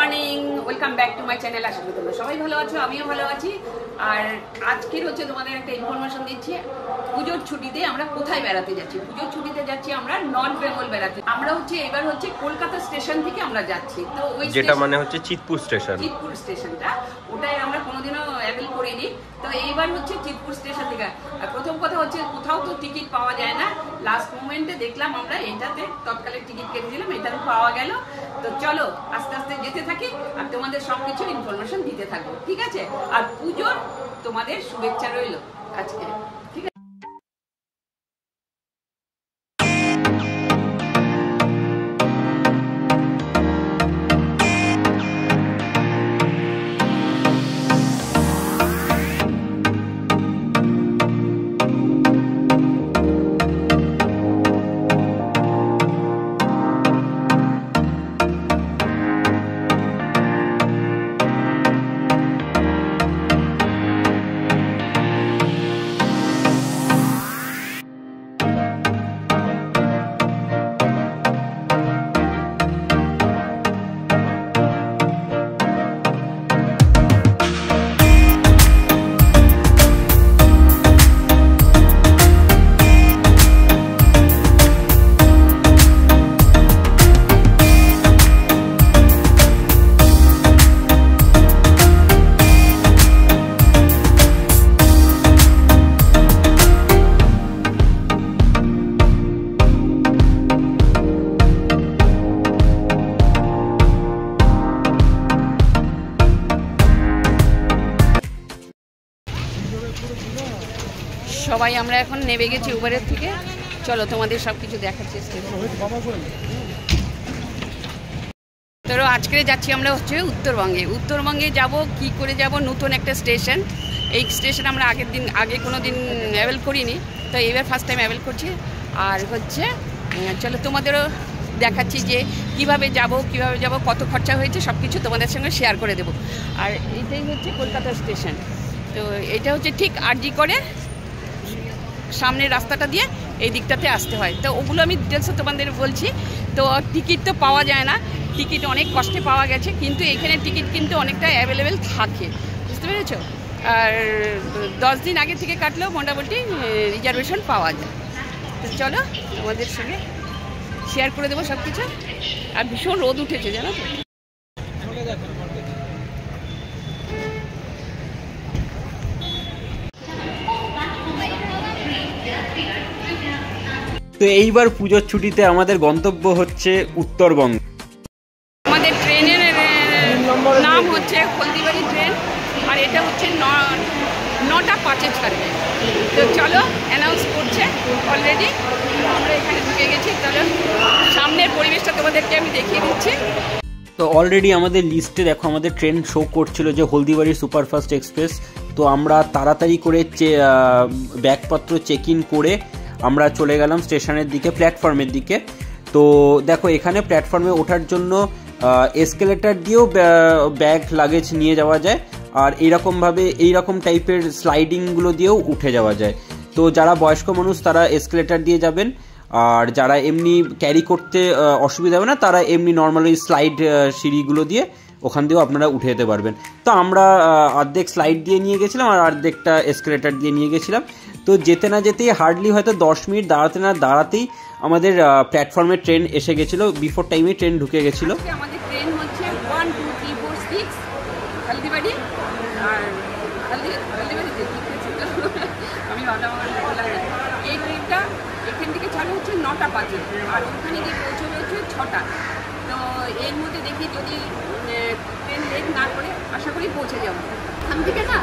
Morning, welcome back to my channel. আশা করি তোমরা সবাই ভালো আছো, আমিও ভালো আছি। আর আজকের তোমাদের একটা ইনফরমেশন দিচ্ছি। পুজোর ছুটিতে আমরা কোথায় বেড়াতে যাচ্ছি? পুজোর ছুটিতে যাচ্ছি আমরা নর্থ বেঙ্গল বেড়াতে। আমরা এবার কলকাতা স্টেশন থেকে আমরা যাচ্ছি। তো ওই যেটা মানে চিতপুর স্টেশন, চিতপুর স্টেশনটা ওটাই আমরা কোনোদিনও অ্যাভেল করিনি। তো এইবার চিতপুর স্টেশন থেকে। আর প্রথম কথা কোথাও তো টিকিট পাওয়া যায় না। লাস্ট মোমেন্টে দেখলাম আমরা এটাতে তৎকালে টিকিট কেটে দিলাম, এটাতে পাওয়া গেল। তো চলো আস্তে আস্তে যেতে থাকি আর তোমাদের সবকিছু ইনফরমেশন দিতে থাকবো, ঠিক আছে? আর পুজোর তোমাদের শুভেচ্ছা রইল আজকে, ঠিক আছে? সবাই আমরা এখন নেমে গেছি উবারের থেকে। চলো তোমাদের সবকিছু দেখার চেষ্টা করি। তো আজকে যাচ্ছি আমরা উত্তরবঙ্গে। উত্তরবঙ্গে যাব কি করে যাব? নতুন একটা স্টেশন। এই স্টেশন আমরা আগে কোনো দিন অ্যাভেল করিনি, তো এবার ফার্স্ট টাইম অ্যাভেল করছি। আর চলো তোমাদেরও দেখাচ্ছি যে কিভাবে যাব, কত খরচা হয়েছে সব কিছু তোমাদের সঙ্গে শেয়ার করে দেব। আর এটাই কলকাতা স্টেশন। তো এটা ঠিক আরজি করে সামনের রাস্তাটা দিয়ে এই দিকটাতে আসতে হয়। তো ওগুলো আমি ডিটেলসে তোমাদের বলছি। তো টিকিট তো পাওয়া যায় না, টিকিট অনেক কষ্টে পাওয়া গেছে, কিন্তু এখানে টিকিট কিন্তু অনেকটা অ্যাভেলেবেল থাকে, বুঝতে পেরেছো? আর 10 দিন আগে থেকে কাটলেও মোটামুটি রিজার্ভেশন পাওয়া যায়। তো চলো তোমাদের সঙ্গে শেয়ার করে দেবো সব কিছু। আর ভীষণ রোদ উঠেছে, জানো তো। তো এইবার পুজোর ছুটিতে আমাদের গন্তব্য হচ্ছে উত্তরবঙ্গ। আমাদের ট্রেনের নাম হলদিবাড়ি ট্রেন। আর এটা 9টা 5-এ ছাড়বে। তো চলো অ্যানাউন্স করছে অলরেডি, আমরা এখানে ঢুকে গেছি। চলো সামনের পরিবেশটা তোমাদেরকে আমি দেখিয়ে দিচ্ছি। তো অলরেডি আমাদের লিস্টে দেখো আমাদের ট্রেন শো করছিল যে হলদিবাড়ি সুপারফাস্ট এক্সপ্রেস। তো আমরা তাড়াতাড়ি করে ব্যাগপত্র চেক ইন করে আমরা চলে গেলাম স্টেশনের দিকে, প্ল্যাটফর্মের দিকে। তো দেখো এখানে প্ল্যাটফর্মে ওঠার জন্য এসকেলেটার দিয়েও ব্যাগ লাগেজ নিয়ে যাওয়া যায়। আর এইরকম টাইপের স্লাইডিংগুলো দিয়েও উঠে যাওয়া যায়। তো যারা বয়স্ক মানুষ তারা এসকেলেটার দিয়ে যাবেন, আর যারা এমনি ক্যারি করতে অসুবিধা হবে না তারা এমনি নর্মালি স্লাইড সিঁড়িগুলো দিয়ে ওখান দিয়েও আপনারা উঠে যেতে পারবেন। তো আমরা অর্ধেক স্লাইড দিয়ে নিয়ে গেছিলাম আর অর্ধেকটা এসকেলেটার দিয়ে নিয়ে গেছিলাম। তো যেতে না যেতেই হার্ডলি হয়তো 10 মিনিট দাঁড়াতেই আমাদের প্ল্যাটফর্মে ট্রেন এসে গেছিলো। বিফোর টাইমে ট্রেন ঢুকে গেছিলো। আমাদের ট্রেন 1, 2, 3, 4, 6 হলদিবাড়ি। আর আমি এই ট্রেনটা এখান থেকে চালু 9টা 5-এ, আর ওখানে গিয়ে পৌঁছবে 6টা। তো এর মধ্যে দেখি যদি ট্রেন লেট না করে আশা করি পৌঁছে যাবো। এখান থেকে না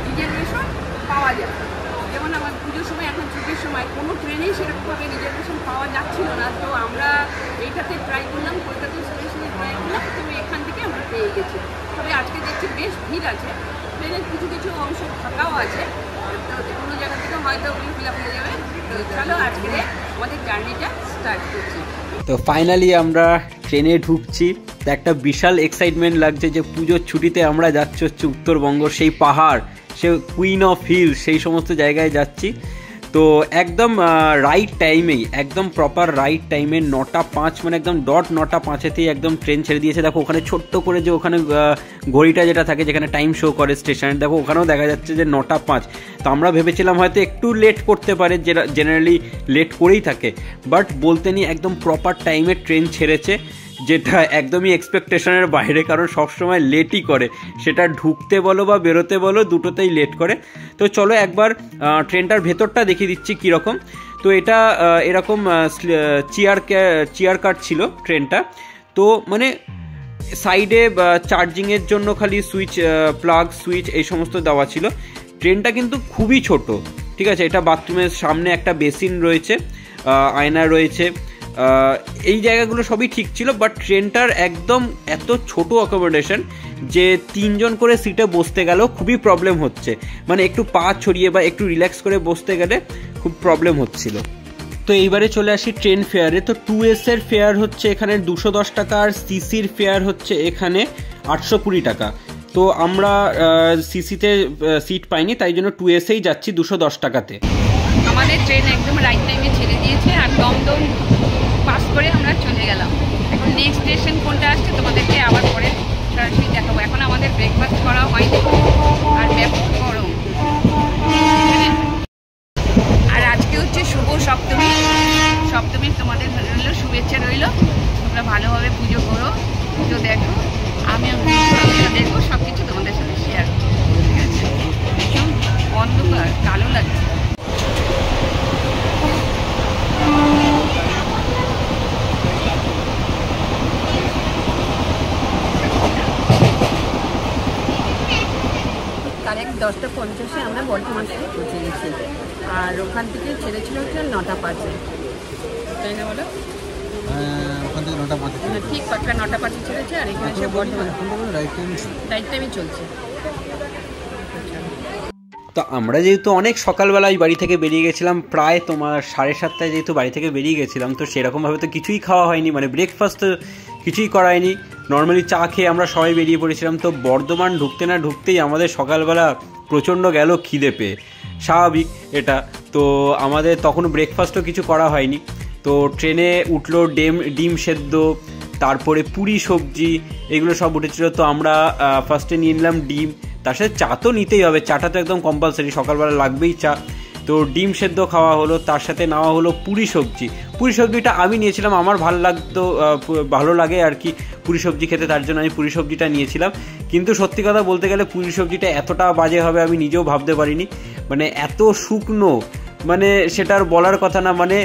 রিজার্ভেশন পাওয়া যাবে। যেমন আমার পুজোর সময়, এখন ছুটির সময় কোনো ট্রেনেই সেরকমভাবে রিজার্ভেশন পাওয়া যাচ্ছিল না। তো আমরা এইটাতে ট্রাই করলাম, কলকাতা স্টেশনে ট্রাই করলাম। তো এখান থেকে আমরা পেয়ে গেছি। তবে আজকে দেখছি বেশ ভিড় আছে, ট্রেনের কিছু অংশ ফাঁকাও আছে। তো কোনো জায়গা থেকে হয়তো ওগুলো ফিল আপ হয়ে যাবে। তো চলো আজকে আমাদের জার্নিটা স্টার্ট করছি। তো ফাইনালি আমরা ট্রেনে ঢুকছি। তো একটা বিশাল এক্সাইটমেন্ট লাগছে যে পুজোর ছুটিতে আমরা যাচ্ছি উত্তরবঙ্গ, সেই পাহাড়, সে কুইন অফ হিল, সেই সমস্ত জায়গায় যাচ্ছি। তো একদম রাইট টাইমেই, একদম প্রপার রাইট টাইমে 9:05 মানে একদম ডট 9:05-তেই একদম ট্রেন ছেড়ে দিয়েছে। দেখো ওখানে ছোট্ট করে যে ওখানে ঘড়িটা যেটা থাকে যেখানে টাইম শো করে স্টেশনে, দেখো ওখানেও দেখা যাচ্ছে যে 9:05। তো আমরা ভেবেছিলাম হয়তো একটু লেট করতে পারে, যেটা জেনারেলি লেট করেই থাকে, বাট বলতে নিয়ে একদম প্রপার টাইমে ট্রেন ছেড়েছে, যেটা একদমই এক্সপেকটেশনের বাইরে, কারণ সবসময় লেটই করে, সেটা ঢুকতে বলো বা বেরোতে বলো দুটোতেই লেট করে। তো চলো একবার ট্রেনটার ভেতরটা দেখিয়ে দিচ্ছি কীরকম। তো এটা এরকম চেয়ার কার ছিল ট্রেনটা। তো মানে সাইডে চার্জিংয়ের জন্য খালি সুইচ, প্লাগ সুইচ এই সমস্ত দেওয়া ছিল। ট্রেনটা কিন্তু খুবই ছোট, ঠিক আছে। এটা বাথরুমের সামনে একটা বেসিন রয়েছে, আয়না রয়েছে, এই জায়গাগুলো সবই ঠিক ছিল, বাট ট্রেনটার একদম এত ছোট অ্যাকোমোডেশন যে 3 জন করে সিটে বসতে গেলেও খুবই প্রবলেম হচ্ছে, মানে একটু পা ছড়িয়ে বা একটু রিল্যাক্স করে বসতে গেলে খুব প্রবলেম হচ্ছিল। তো এইবারে চলে আসি ট্রেন ফেয়ারে। তো 2S এর ফেয়ার হচ্ছে এখানে 210 টাকা, আর সিসির ফেয়ার হচ্ছে এখানে 820 টাকা। তো আমরা সিসিতে সিট পাইনি, তাই জন্য 2S-এই যাচ্ছি 210 টাকাতে। আমাদের ট্রেন একদম রাইট টাইমে ছেড়ে দিয়েছে, আর দমদম পাস করে আমরা চলে গেলাম। এখন নেক্সট স্টেশন কোনটা আসছে তোমাদেরকে আবার পরে সরাসরি দেখাবো। এখন আমাদের ব্রেকফাস্ট করা হয়নি, আর ব্যাপক গরম। আর আজকে হচ্ছে শুভ সপ্তমী। সপ্তমীর তোমাদের রইল শুভেচ্ছা রইল, তোমরা ভালোভাবে পুজো করো, পুজো দেখো, আমিও দেখবো, সব কিছু তোমাদের সাথে শেয়ার করবো, ঠিক আছে। ভীষণ অন্ধকার, কালো লাগছে। কারেক্ট 10:50 আমরা বর্ধমান থেকে পৌঁছে গেছি, আর ওখান থেকে ছেড়েছিল হচ্ছে 9:05, তাই না বলো? ওখান থেকে 9:05 ঠিক পাক্কা 9:05 ছেড়েছে, আর এখানে এসে বর্ধমান রাইট টাইমে চলছে। তো আমরা যেহেতু অনেক সকালবেলায় বাড়ি থেকে বেরিয়ে গেছিলাম, প্রায় তোমার 7:30টায় যেহেতু বাড়ি থেকে বেরিয়ে গেছিলাম, তো সেরকমভাবে তো কিছুই খাওয়া হয়নি, মানে ব্রেকফাস্ট তো কিছুই করা হয়নি, নর্মালি চা খেয়ে আমরা সবাই বেরিয়ে পড়েছিলাম। তো বর্ধমান ঢুকতে না ঢুকতেই আমাদের সকালবেলা প্রচণ্ড গেল খিদে পেয়ে, স্বাভাবিক এটা। তো আমাদের তখন ব্রেকফাস্টও কিছু করা হয়নি। তো ট্রেনে উঠলো ডিম সেদ্ধ, তারপরে পুরি সবজি, এগুলো সব উঠেছিল। তো আমরা ফার্স্টে নিয়ে নিলাম ডিম, তার সাথে চা তো নিতেই হবে, চাটা তো একদম কম্পালসারি, সকালবেলা লাগবেই চা। তো ডিম সেদ্ধ খাওয়া হলো, তার সাথে নেওয়া হলো পুরি সবজি। পুরি সবজিটা আমি নিয়েছিলাম, আমার ভালো লাগে আর কি পুরি সবজি খেতে, তার জন্য আমি পুরি সবজিটা নিয়েছিলাম। কিন্তু সত্যি কথা বলতে গেলে পুরি সবজিটা এতটা বাজে হবে আমি নিজেও ভাবতে পারিনি, মানে এত শুকনো, মানে সেটা আর বলার কথা না। মানে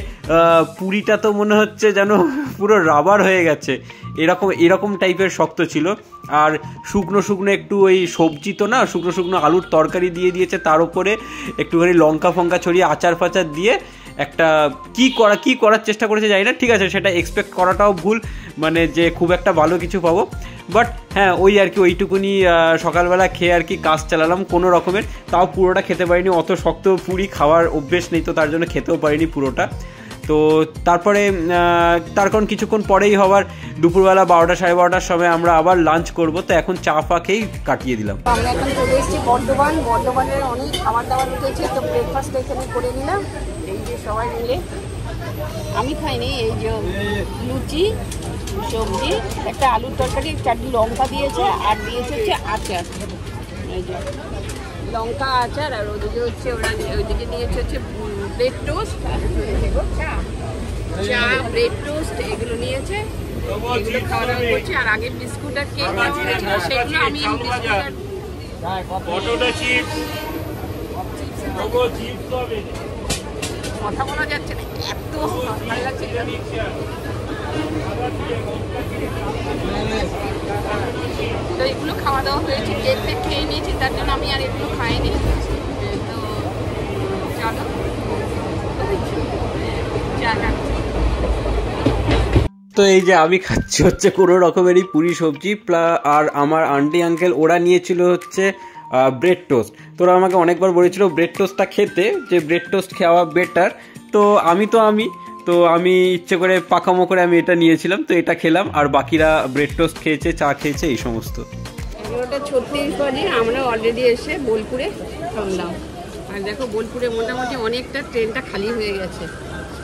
পুরিটা তো মনে হচ্ছে যেন পুরো রাবার হয়ে গেছে, এরকম টাইপের শক্ত ছিল। আর শুকনো একটু ওই সবজি তো না, শুকনো আলুর তরকারি দিয়ে দিয়েছে, তার উপরে একটুখানি লঙ্কা ফঙ্কা ছড়িয়ে আচার ফাচার দিয়ে একটা কি করার চেষ্টা করেছে জানি না, ঠিক আছে সেটা এক্সপেক্ট করাটাও ভুল, মানে যে খুব একটা ভালো কিছু পাবো। বাট হ্যাঁ ওই আর কি ওইটুকুনি সকালবেলা খেয়ে আর কি কাজ চালালাম কোনো রকমের, তাও পুরোটা খেতে পারিনি, অত শক্ত পুরি খাওয়ার অভ্যেস নেই, তো তার জন্য খেতেও পারিনি পুরোটা। তো তারপরে তার কারণ কিছুক্ষণ পরেই হবার দুপুরবেলা 12টা 12:30টার সময় আমরা আবার লাঞ্চ করব। তো এখন চা ফা খেয়েই কাটিয়ে দিলাম। আমরা এখন চলে এসেছি বর্ধমানের অনেক খাবার দাবার উঠেছে, তো ব্রেকফাস্ট এখানে করে নিলাম। এই যে সবাই মিলে, আমি খাইনি, এই যে লুচি সবজি, একটা আলুর তরকারি, চারটি লঙ্কা দিয়েছে, আর দিয়েছে হচ্ছে আচার, এই যে লঙ্কা আচার, আর ওদিকে হচ্ছে ওইদিকে দিয়েছে হচ্ছে ব্রেড টোস্ট, চা ব্রেড টোস্ট এগুলো নিয়েছে, এগুলো খাওয়া দাওয়া করছে। আর আগে বিস্কুট আর কেক ছিল, সেগুলো আমি কথা বলা যাচ্ছে না, এত ভালো লাগছে। তো এগুলো খাওয়া দাওয়া হয়েছে, কেক টেক খেয়ে নিয়েছি, তার জন্য আমি আর এগুলো খাইনি। তো চলো চা খাচ্ছি। তো এই যে আমি খাচ্ছি হচ্ছে কোনো রকমেরই পুরি সবজি, আর আমার আন্টি আঙ্কেল ওরা নিয়েছিল হচ্ছে ব্রেড টোস্ট। তো ওরা আমাকে অনেকবার বলেছিল ব্রেড টোস্টটা খেতে, যে ব্রেড টোস্ট খাওয়া বেটার। তো আমি ইচ্ছে করে পাকামো করে আমি এটা নিয়েছিলাম, তো এটা খেলাম, আর বাকিরা ব্রেড টোস্ট খেয়েছে, চা খেয়েছে, এই সমস্ত। 11টা 36 বাজে, আমরা অলরেডি এসে বোলপুরে থামলাম। আর দেখো বোলপুরে মোটামুটি অনেকটা ট্রেনটা খালি হয়ে গেছে।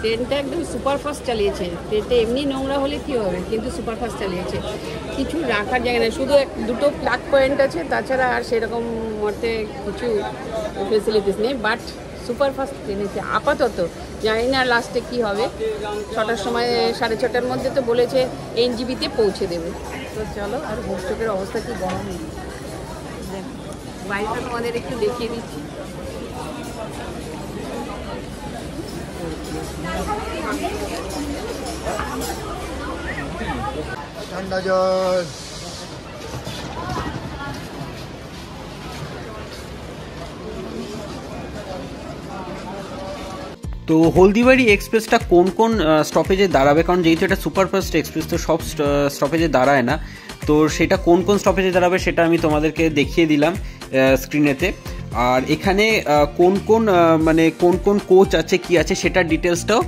ট্রেনটা একদম সুপারফাস্ট চালিয়েছে। ট্রেনটা এমনি নোংরা হলে কী হবে, কিন্তু সুপারফাস্ট চালিয়েছে। কিছু রাখার জায়গা নেই, শুধু দুটো প্লাগ পয়েন্ট আছে, তাছাড়া আর সেরকম মতে কিছু ফেসিলিটিস নেই। বাট সুপারফাস্ট ট্রেনেছে আপাতত, জানি না লাস্টে কী হবে। 6টার সময় 6:30টার মধ্যে তো বলেছে এনজিবিতে পৌঁছে দেবে। তো চলো, আর ভোগচকের অবস্থা কি গরম নেই, বাইরেটা তোমাদের একটু দেখিয়ে দিচ্ছি। ঠান্ডা জল। তো হলদিবাড়ি এক্সপ্রেসটা কোন কোন স্টপেজে দাঁড়াবে, কারণ যেহেতু এটা সুপারফাস্ট এক্সপ্রেস তো সব স্টপেজে দাঁড়ায় না, তো সেটা কোন কোন স্টপেজে দাঁড়াবে সেটা আমি তোমাদেরকে দেখিয়ে দিলাম স্ক্রিনেতে। আর এখানে কোন কোন মানে কোন কোন কোচ আছে কি আছে সেটার ডিটেলসটাও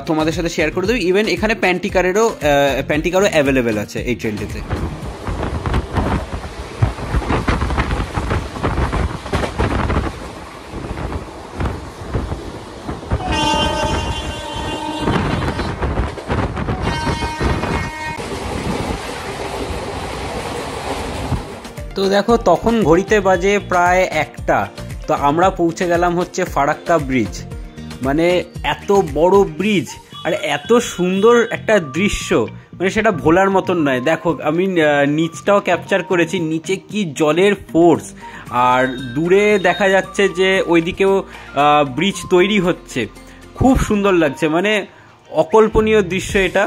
তোমাদের সাথে শেয়ার করে দেবো। ইভেন এখানে প্যান্টিকারও অ্যাভেলেবেল আছে এই ট্রেনটিতে। তো দেখো তখন ঘড়িতে বাজে প্রায় 1টা। তো আমরা পৌঁছে গেলাম হচ্ছে ফারাক্কা ব্রিজ। মানে এত বড় ব্রিজ আর এত সুন্দর একটা দৃশ্য, মানে সেটা ভোলার মতন নয়। দেখো আমি নিচটাও ক্যাপচার করেছি, নিচে কি জলের ফোর্স, আর দূরে দেখা যাচ্ছে যে ওইদিকেও ব্রিজ তৈরি হচ্ছে। খুব সুন্দর লাগছে, মানে অকল্পনীয় দৃশ্য এটা।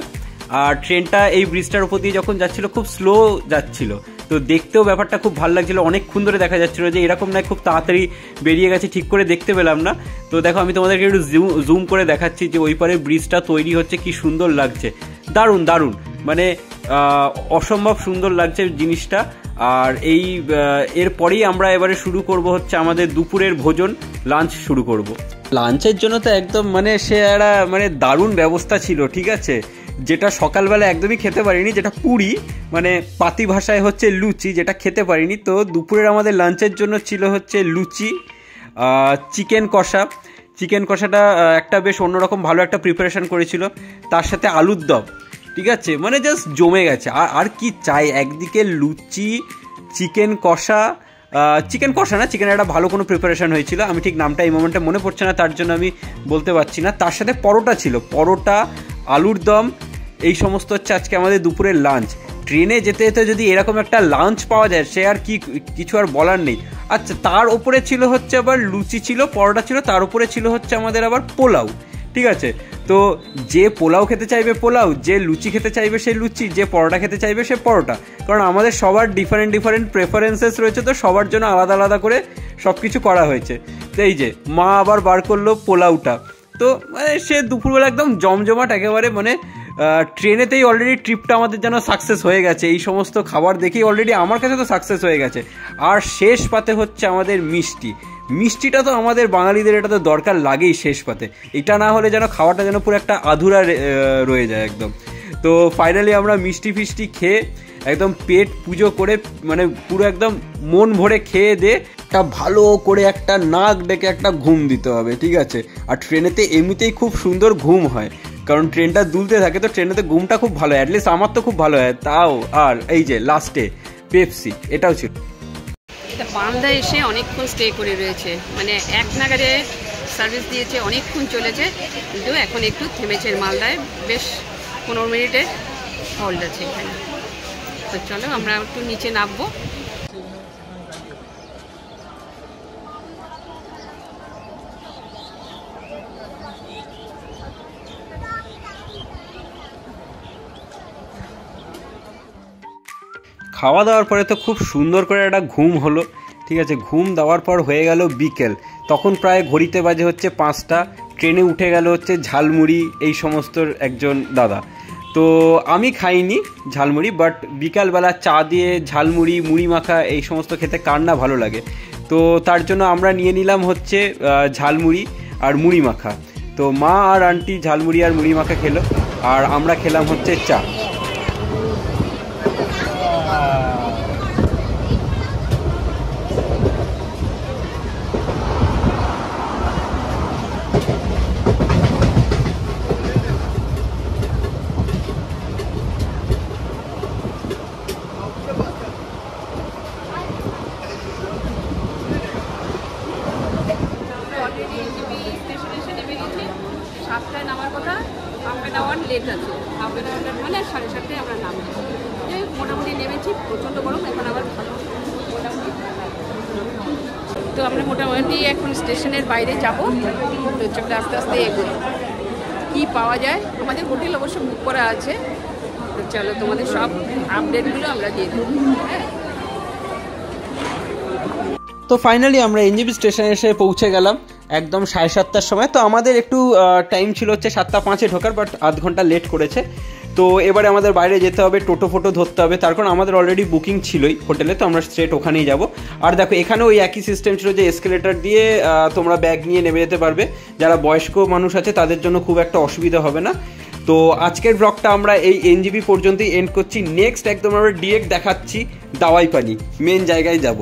আর ট্রেনটা এই ব্রিজটার উপর দিয়ে যখন যাচ্ছিল খুব স্লো যাচ্ছিল, তো দেখতেও ব্যাপারটা খুব ভালো লাগছিল। অনেকক্ষণ ধরে দেখা যাচ্ছিল যে এরকম নয় খুব তাড়াতাড়ি বেরিয়ে গেছে, ঠিক করে দেখতে পেলাম না। তো দেখো আমি তোমাদেরকে একটু জুম করে দেখাচ্ছি যে ওই পারে ব্রিজটা তৈরি হচ্ছে, কি সুন্দর লাগছে। দারুণ দারুণ, মানে অসম্ভব সুন্দর লাগছে জিনিসটা। আর এরপরেই আমরা এবারে শুরু করব হচ্ছে আমাদের দুপুরের ভোজন, লাঞ্চ শুরু করব। লাঞ্চের জন্য তো একদম মানে সে একটা মানে দারুণ ব্যবস্থা ছিল, ঠিক আছে। যেটা সকালবেলা একদমই খেতে পারিনি, যেটা পুরি মানে পাতি ভাষায় হচ্ছে লুচি, যেটা খেতে পারিনি। তো দুপুরের আমাদের লাঞ্চের জন্য ছিল হচ্ছে লুচি, চিকেন কষা। চিকেন কষাটা একটা বেশ অন্যরকম ভালো একটা প্রিপারেশন করেছিল, তার সাথে আলুর দম, ঠিক আছে। মানে জাস্ট জমে গেছে। আর কি চাই, একদিকে লুচি, চিকেন কষা, চিকেন কষা না, চিকেনের একটা ভালো কোনো প্রিপারেশন হয়েছিল, আমি ঠিক নামটা এই মোমেন্টে মনে পড়ছে না, তার জন্য আমি বলতে পারছি না। তার সাথে পরোটা ছিল, পরোটা, আলুর দম, এই সমস্ত হচ্ছে আজকে আমাদের দুপুরের লাঞ্চ। ট্রেনে যেতে যেতে যদি এরকম একটা লাঞ্চ পাওয়া যায় সে আর কিছু আর বলার নেই। আচ্ছা, তার উপরে ছিল হচ্ছে আবার লুচি ছিল, পরোটা ছিল, তার উপরে ছিল হচ্ছে আমাদের আবার পোলাও, ঠিক আছে। তো যে পোলাও খেতে চাইবে পোলাও, যে লুচি খেতে চাইবে সে লুচি, যে পরোটা খেতে চাইবে সে পরোটা, কারণ আমাদের সবার ডিফারেন্ট ডিফারেন্ট প্রেফারেন্সেস রয়েছে, তো সবার জন্য আলাদা আলাদা করে সব কিছু করা হয়েছে। তো এই যে মা আবার বার করলো পোলাওটা, তো মানে সে দুপুরবেলা একদম জমজমাট একেবারে, মানে ট্রেনেতেই অলরেডি ট্রিপটা আমাদের যেন সাকসেস হয়ে গেছে। এই সমস্ত খাবার দেখেই অলরেডি আমার কাছে তো সাকসেস হয়ে গেছে। আর শেষ পাতে হচ্ছে আমাদের মিষ্টি। মিষ্টিটা তো আমাদের বাঙালিদের এটা তো দরকার লাগেই শেষ পাতে, এটা না হলে যেন খাওয়াটা যেন পুরো একটা আধুরা রয়ে যায় একদম। তো ফাইনালি আমরা মিষ্টি ফিষ্টি খেয়ে একদম পেট পুজো করে, মানে পুরো একদম মন ভরে খেয়ে দিয়ে একটা ভালো করে একটা নাক ডেকে একটা ঘুম দিতে হবে, ঠিক আছে। আর ট্রেনেতে এমনিতেই খুব সুন্দর ঘুম হয়, কারণ ট্রেনটা দুলতে থাকে, তো ট্রেনেতে ঘুমটা খুব ভালো হয়, অ্যাটলিস্ট আমার তো খুব ভালো হয় তাও। আর এই যে লাস্টে পেপসি, এটাও ছিল। মালদা এসে অনেকক্ষণ স্টে করে রয়েছে, মানে 1 নাগারে সার্ভিস দিয়েছে, অনেকক্ষণ চলেছে, কিন্তু এখন একটু থেমেছে। মালদায় বেশ 15 মিনিটের হল্ড আছে এখানে। তো চলো আমরা একটু নিচে নামবো। খাওয়া দাওয়ার পরে তো খুব সুন্দর করে একটা ঘুম হলো, ঠিক আছে। ঘুম দেওয়ার পর হয়ে গেল বিকেল, তখন প্রায় ঘড়িতে বাজে হচ্ছে 5টা। ট্রেনে উঠে গেল হচ্ছে ঝালমুড়ি এই সমস্ত একজন দাদা। তো আমি খাইনি ঝালমুড়ি, বাট বিকালবেলা চা দিয়ে ঝালমুড়ি, মুড়ি মাখা এই সমস্ত খেতে কার না ভালো লাগে। তো তার জন্য আমরা নিয়ে নিলাম হচ্ছে ঝালমুড়ি আর মুড়ি মাখা। তো মা আর আন্টি ঝালমুড়ি আর মুড়ি মাখা খেলো, আর আমরা খেলাম হচ্ছে চা। আছে, মানে 7:30 আমরা নামছি, মোটামুটি নেমেছি, প্রচণ্ড গরম, এখন আবার ভালো মোটামুটি। তো আমরা মোটামুটি এখন স্টেশনের বাইরে যাবো, তো চলতে আস্তে আস্তে এগোই, কী পাওয়া যায়। আমাদের হোটেল অবশ্য বুক করা আছে, তো চলো তোমাদের সব আপডেটগুলো আমরা দিয়ে দেবো। হ্যাঁ, তো ফাইনালি আমরা এনজেপি স্টেশনে এসে পৌঁছে গেলাম একদম 7:30টার সময়। তো আমাদের একটু টাইম ছিল হচ্ছে 7:05 ঢোকার, বাট আধ ঘন্টা লেট করেছে। তো এবারে আমাদের বাইরে যেতে হবে, টোটো ফোটো ধরতে হবে, তার কারণ আমাদের অলরেডি বুকিং ছিলই হোটেলে, তো আমরা স্ট্রেট ওখানেই যাব। আর দেখো এখানেও ওই একই সিস্টেম ছিল যে এসকেলেটর দিয়ে তোমরা ব্যাগ নিয়ে নেমে যেতে পারবে, যারা বয়স্ক মানুষ আছে তাদের জন্য খুব একটা অসুবিধা হবে না। তো আজকের ব্লগটা আমরা এই এনজেপি পর্যন্তই এন্ড করছি। নেক্সট একদম আমরা ডিরেক্ট দেখাচ্ছি দাওয়াইপানি, মেন জায়গায় যাব।